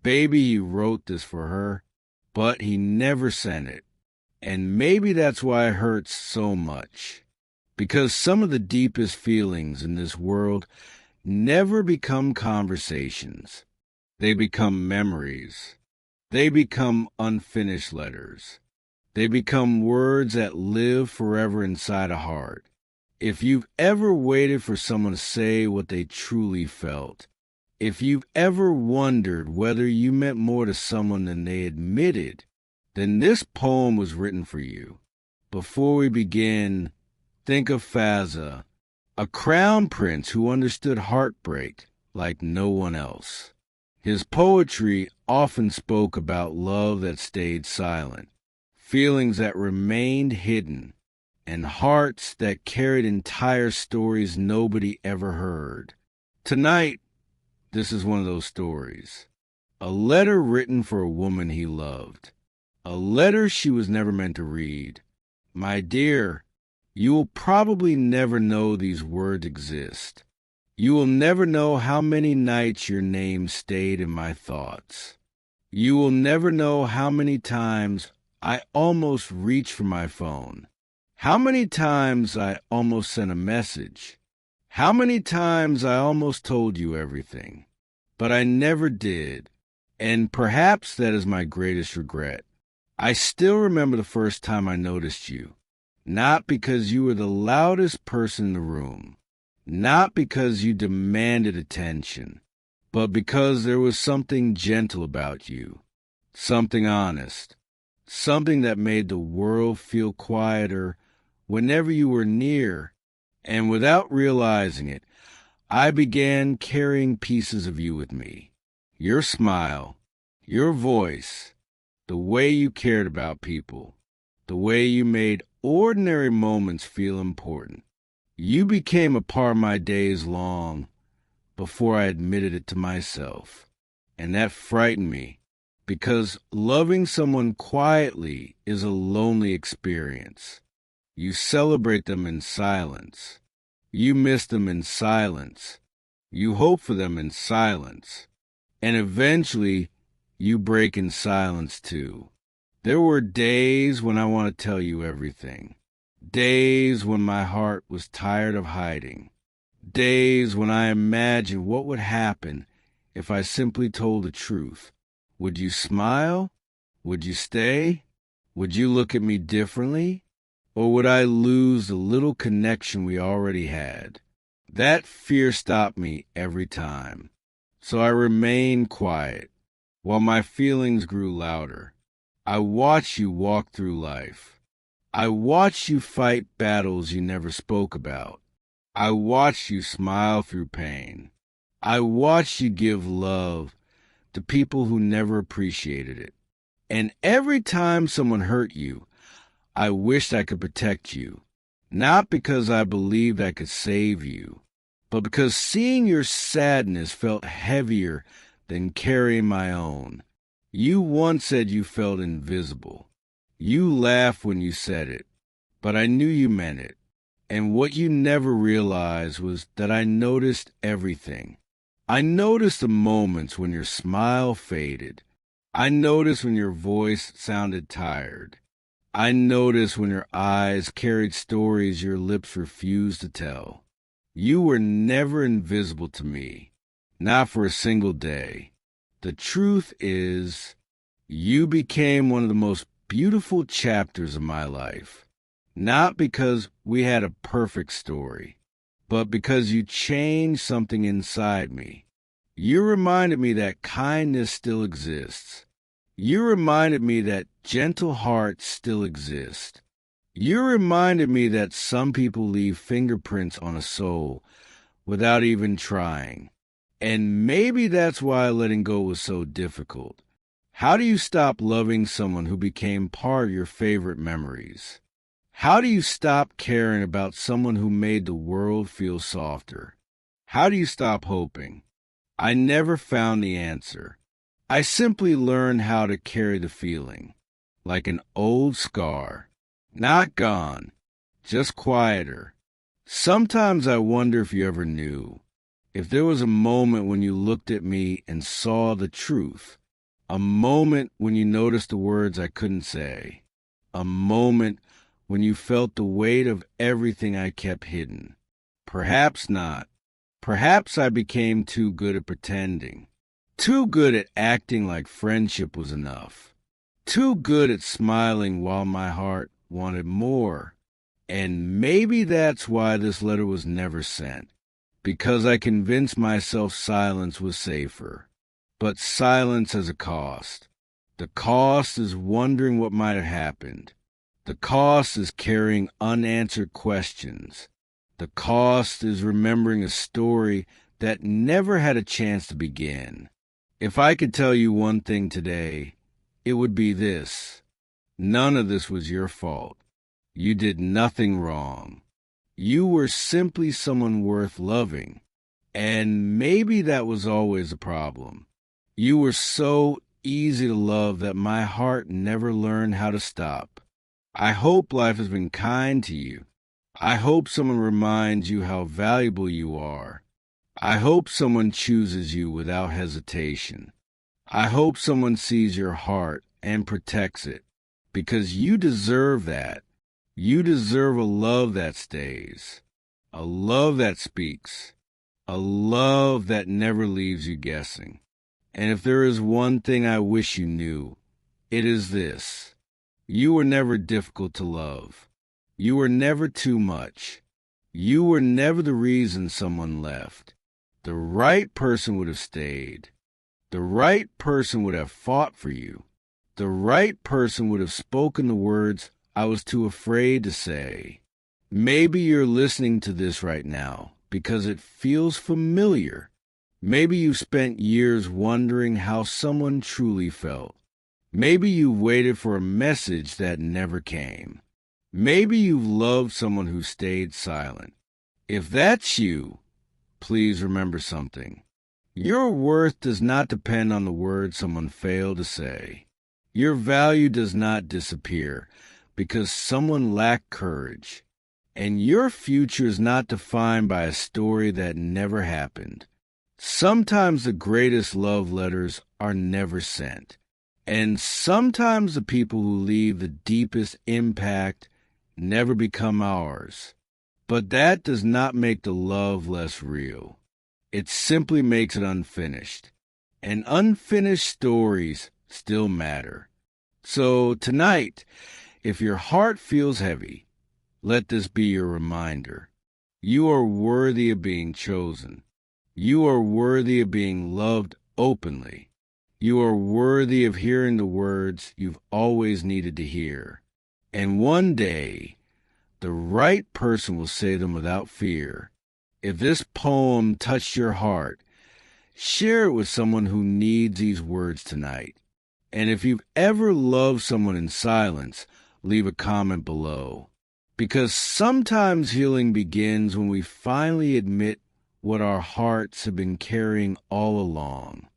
Baby, he wrote this for her, but he never sent it. And maybe that's why it hurts so much. Because some of the deepest feelings in this world never become conversations. They become memories. They become unfinished letters. They become words that live forever inside a heart. If you've ever waited for someone to say what they truly felt, if you've ever wondered whether you meant more to someone than they admitted, then this poem was written for you. Before we begin, think of Fazza, a crown prince who understood heartbreak like no one else. His poetry often spoke about love that stayed silent, feelings that remained hidden, and hearts that carried entire stories nobody ever heard. Tonight, this is one of those stories. A letter written for a woman he loved. A letter she was never meant to read. My dear, you will probably never know these words exist. You will never know how many nights your name stayed in my thoughts. You will never know how many times I almost reached for my phone. How many times I almost sent a message. How many times I almost told you everything. But I never did. And perhaps that is my greatest regret. I still remember the first time I noticed you. Not because you were the loudest person in the room. Not because you demanded attention, but because there was something gentle about you, something honest, something that made the world feel quieter whenever you were near, and without realizing it, I began carrying pieces of you with me. Your smile, your voice, the way you cared about people, the way you made ordinary moments feel important. You became a part of my days long before I admitted it to myself. And that frightened me, because loving someone quietly is a lonely experience. You celebrate them in silence. You miss them in silence. You hope for them in silence. And eventually, you break in silence too. There were days when I want to tell you everything. Days when my heart was tired of hiding. Days when I imagined what would happen if I simply told the truth. Would you smile? Would you stay? Would you look at me differently? Or would I lose the little connection we already had? That fear stopped me every time. So I remained quiet while my feelings grew louder. I watched you walk through life. I watched you fight battles you never spoke about. I watched you smile through pain. I watched you give love to people who never appreciated it. And every time someone hurt you, I wished I could protect you, not because I believed I could save you, but because seeing your sadness felt heavier than carrying my own. You once said you felt invisible. You laughed when you said it, but I knew you meant it. And what you never realized was that I noticed everything. I noticed the moments when your smile faded. I noticed when your voice sounded tired. I noticed when your eyes carried stories your lips refused to tell. You were never invisible to me, not for a single day. The truth is, you became one of the most beautiful chapters of my life, not because we had a perfect story, but because you changed something inside me. You reminded me that kindness still exists. You reminded me that gentle hearts still exist. You reminded me that some people leave fingerprints on a soul without even trying. And maybe that's why letting go was so difficult. How do you stop loving someone who became part of your favorite memories? How do you stop caring about someone who made the world feel softer? How do you stop hoping? I never found the answer. I simply learned how to carry the feeling, like an old scar. Not gone, just quieter. Sometimes I wonder if you ever knew, if there was a moment when you looked at me and saw the truth. A moment when you noticed the words I couldn't say. A moment when you felt the weight of everything I kept hidden. Perhaps not. Perhaps I became too good at pretending. Too good at acting like friendship was enough. Too good at smiling while my heart wanted more. And maybe that's why this letter was never sent. Because I convinced myself silence was safer. But silence has a cost. The cost is wondering what might have happened. The cost is carrying unanswered questions. The cost is remembering a story that never had a chance to begin. If I could tell you one thing today, it would be this. None of this was your fault. You did nothing wrong. You were simply someone worth loving. And maybe that was always a problem. You were so easy to love that my heart never learned how to stop. I hope life has been kind to you. I hope someone reminds you how valuable you are. I hope someone chooses you without hesitation. I hope someone sees your heart and protects it, because you deserve that. You deserve a love that stays, a love that speaks, a love that never leaves you guessing. And if there is one thing I wish you knew, it is this. You were never difficult to love. You were never too much. You were never the reason someone left. The right person would have stayed. The right person would have fought for you. The right person would have spoken the words I was too afraid to say. Maybe you're listening to this right now because it feels familiar. Maybe you've spent years wondering how someone truly felt. Maybe you waited for a message that never came. Maybe you've loved someone who stayed silent. If that's you, please remember something. Your worth does not depend on the words someone failed to say. Your value does not disappear because someone lacked courage. And your future is not defined by a story that never happened. Sometimes the greatest love letters are never sent. And sometimes the people who leave the deepest impact never become ours. But that does not make the love less real. It simply makes it unfinished. And unfinished stories still matter. So tonight, if your heart feels heavy, let this be your reminder. You are worthy of being chosen. You are worthy of being loved openly. You are worthy of hearing the words you've always needed to hear. And one day, the right person will say them without fear. If this poem touched your heart, share it with someone who needs these words tonight. And if you've ever loved someone in silence, leave a comment below. Because sometimes healing begins when we finally admit what our hearts have been carrying all along.